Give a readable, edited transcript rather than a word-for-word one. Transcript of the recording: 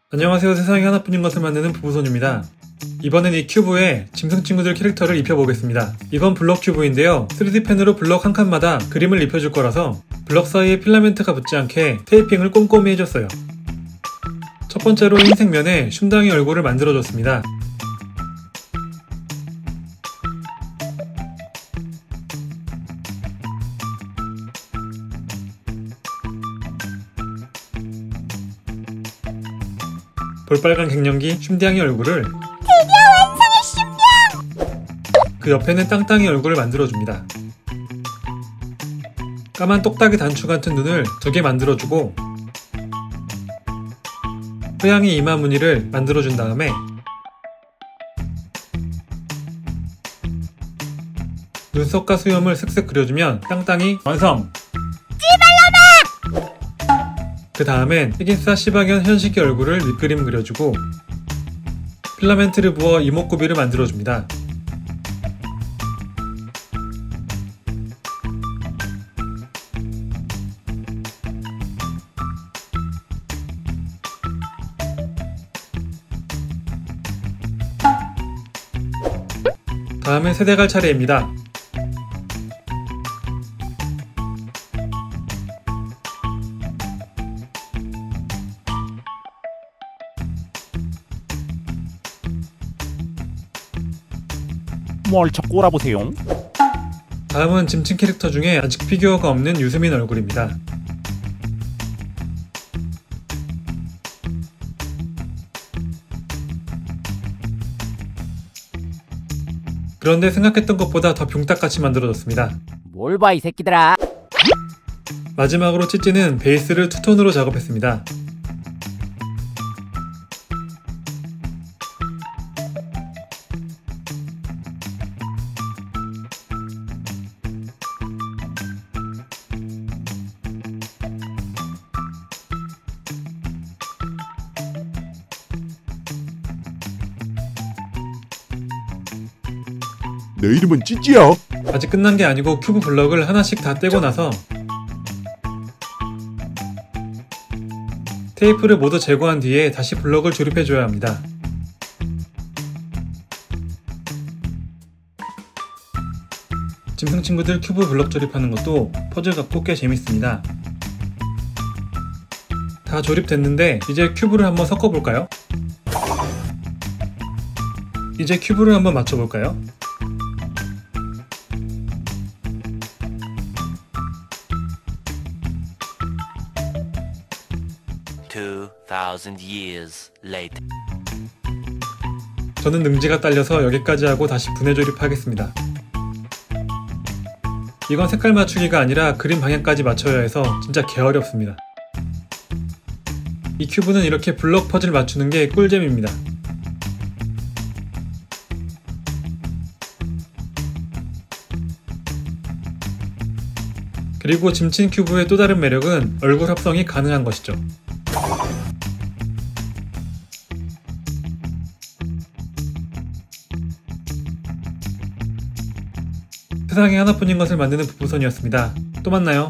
안녕하세요. 세상에 하나뿐인 것을 만드는 부부손입니다. 이번엔 이 큐브에 짐승 친구들 캐릭터를 입혀보겠습니다. 이건 블럭 큐브인데요. 3D펜으로 블럭 한 칸마다 그림을 입혀줄 거라서 블럭 사이에 필라멘트가 붙지 않게 테이핑을 꼼꼼히 해줬어요. 첫 번째로 흰색 면에 슌당이 얼굴을 만들어줬습니다. 볼빨간 갱년기 슌디양이 얼굴을 드디어 완성했습니다! 그 옆에는 땅땅이 얼굴을 만들어줍니다. 까만 똑딱이 단추 같은 눈을 2개 만들어주고 호양이 이마 무늬를 만들어준 다음에 눈썹과 수염을 슥슥 그려주면 땅땅이 완성! 그 다음엔 흑인싸 시바견 현식이 얼굴을 밑그림 그려주고 필라멘트를 부어 이목구비를 만들어줍니다. 다음은 세대갈 차례입니다. 뭘 자꾸 꼬라보세요. 다음은 짐승 캐릭터 중에 아직 피규어가 없는 유수민 얼굴입니다. 그런데 생각했던 것보다 더 병딱같이 만들어졌습니다. 뭘 봐 이 새끼들아. 마지막으로 찌찌는 베이스를 투톤으로 작업했습니다. 내 이름은 찌찌야. 아직 끝난 게 아니고 큐브 블럭을 하나씩 다 떼고 나서 테이프를 모두 제거한 뒤에 다시 블럭을 조립해줘야 합니다. 짐승 친구들 큐브 블럭 조립하는 것도 퍼즐 같고 꽤 재밌습니다. 다 조립됐는데 이제 큐브를 한번 섞어볼까요? 이제 큐브를 한번 맞춰볼까요? years later. 저는 능지가 딸려서 여기까지 하고 다시 분해 조립하겠습니다. 이건 색깔 맞추기가 아니라 그림 방향까지 맞춰야 해서 진짜 개어렵습니다. 이 큐브는 이렇게 블럭 퍼즐 맞추는 게 꿀잼입니다. 그리고 짐친 큐브의 또 다른 매력은 얼굴 합성이 가능한 것이죠. 세상에 하나뿐인 것을 만드는 부부손이었습니다. 또 만나요.